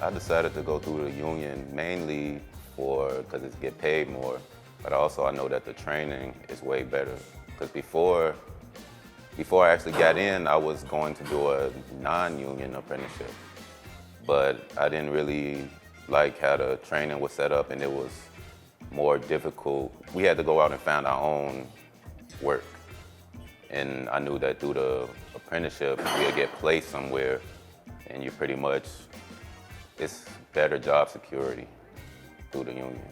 I decided to go through the union mainly because it's get paid more, but also I know that the training is way better. Because before I actually got in, I was going to do a non-union apprenticeship, but I didn't really like how the training was set up, and it was more difficult. We had to go out and find our own work, and I knew that through the apprenticeship, we'd get placed somewhere, and you pretty much, it's better job security through the union.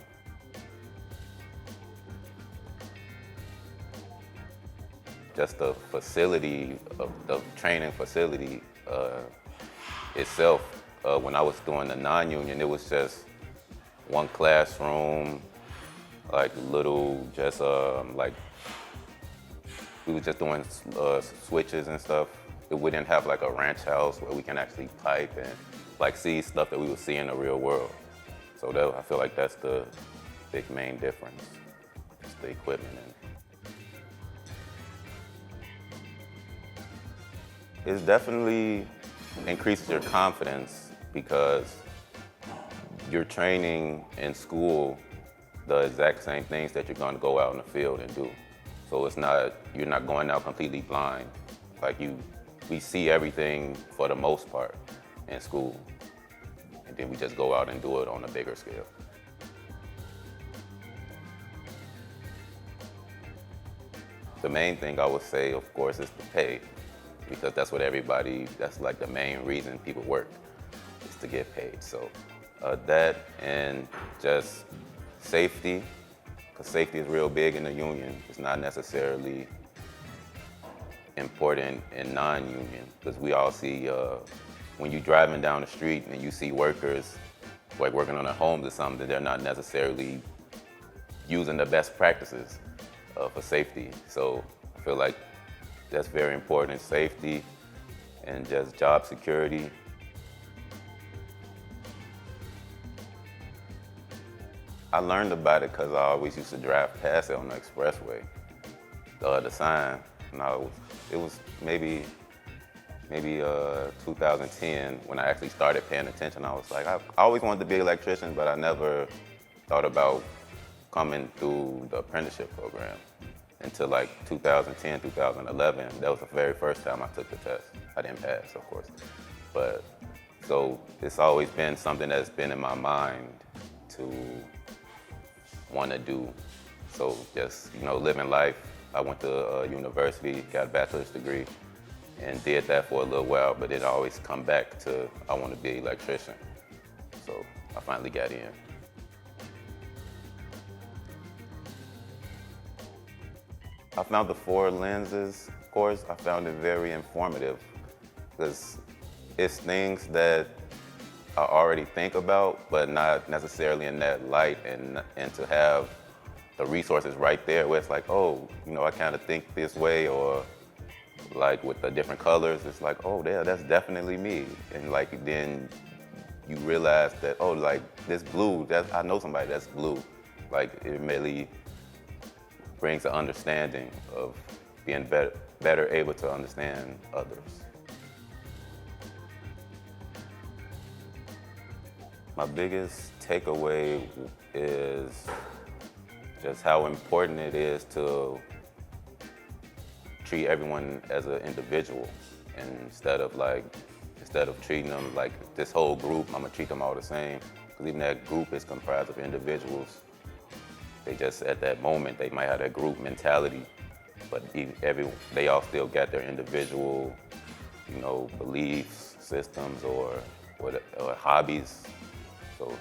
Just the facility, of the training facility itself, when I was doing the non-union, it was just one classroom, like little, just like, we were just doing switches and stuff. We didn't have like a ranch house where we can actually type and like see stuff that we would see in the real world. So I feel like that's the big main difference, just the equipment. And it's definitely increases your confidence because you're training in school the exact same things that you're going to go out in the field and do. So you're not going out completely blind. Like we see everything for the most part in school, and then we just go out and do it on a bigger scale. The main thing I would say, of course, is the pay, because that's like the main reason people work, is to get paid. So that and just safety, because safety is real big in the union. It's not necessarily important in non-union, because we all see when you're driving down the street and you see workers like working on their homes or something, they're not necessarily using the best practices for safety. So I feel like that's very important, safety and just job security. I learned about it because I always used to drive past it on the expressway, the sign. It was maybe 2010 when I actually started paying attention. I was like, I always wanted to be an electrician, but I never thought about coming through the apprenticeship program until like 2010, 2011. That was the very first time I took the test. I didn't pass, of course. But so it's always been something that's been in my mind to want to do. So just, living life. I went to university, got a bachelor's degree, and did that for a little while, but it always come back to, I want to be an electrician. So I finally got in. I found the four lenses course, I found it very informative because it's things that I already think about, but not necessarily in that light, and to have the resources right there where it's like, oh, I kind of think this way, or like with the different colors, it's like, oh, yeah, that's definitely me. And like then you realize that, oh, like this blue, I know somebody that's blue. Like it really brings an understanding of being better able to understand others. My biggest takeaway is just how important it is to treat everyone as an individual, and instead of treating them like this whole group, I'm gonna treat them all the same. Because even that group is comprised of individuals. They just, at that moment, they might have that group mentality, but they all still got their individual, beliefs, systems, or hobbies. So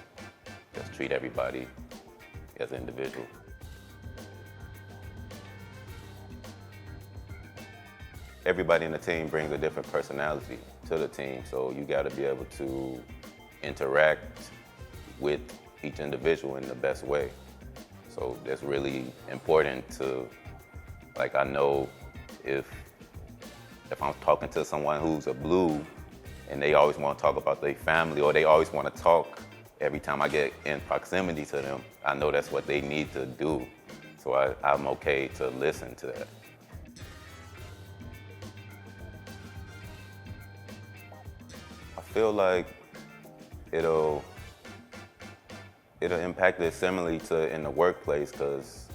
just treat everybody as an individual. Everybody in the team brings a different personality to the team, so you got to be able to interact with each individual in the best way. So that's really important to, like, I know if I'm talking to someone who's a blue and they always want to talk about their family, or they always want to talk every time I get in proximity to them, I know that's what they need to do. So I'm okay to listen to that. I feel like it'll impact it similarly to in the workplace, because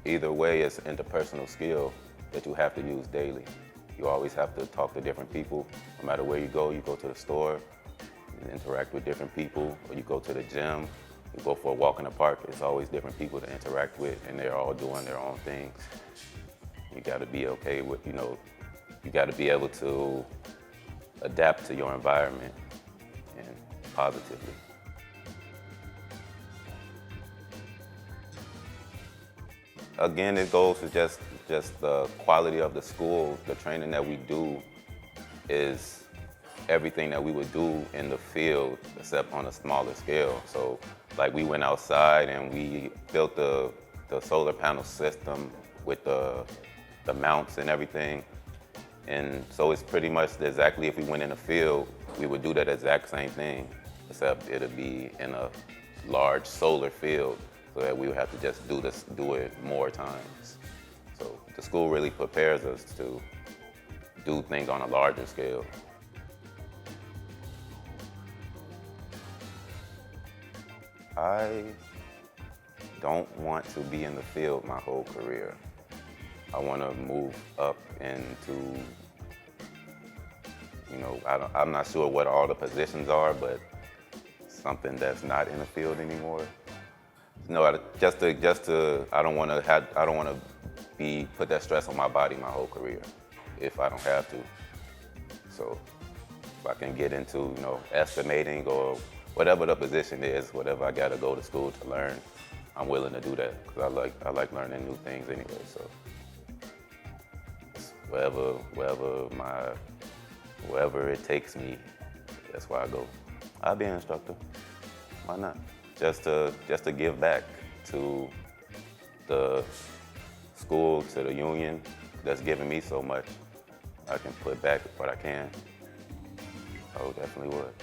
either way it's interpersonal skill that you have to use daily. You always have to talk to different people. No matter where you go to the store, you interact with different people, or you go to the gym, you go for a walk in the park, it's always different people to interact with, and they're all doing their own things. You gotta be okay with, you gotta be able to adapt to your environment and positively. Again, it goes to just the quality of the school. The training that we do is everything that we would do in the field, except on a smaller scale. So, like, we went outside and we built the solar panel system with the mounts and everything. And so it's pretty much exactly, if we went in the field, we would do that exact same thing, except it'd be in a large solar field, so that we would have to just do it more times. So the school really prepares us to do things on a larger scale. I don't want to be in the field my whole career. I want to move up into, I'm not sure what all the positions are, but something that's not in the field anymore. No, I don't want to put that stress on my body my whole career if I don't have to. So if I can get into, estimating or whatever the position is, whatever I got to go to school to learn, I'm willing to do that, because I like learning new things anyway. So wherever it takes me, that's where I go. I'll be an instructor. Why not? Just to give back to the school, to the union that's given me so much. I can put back what I can. I definitely would.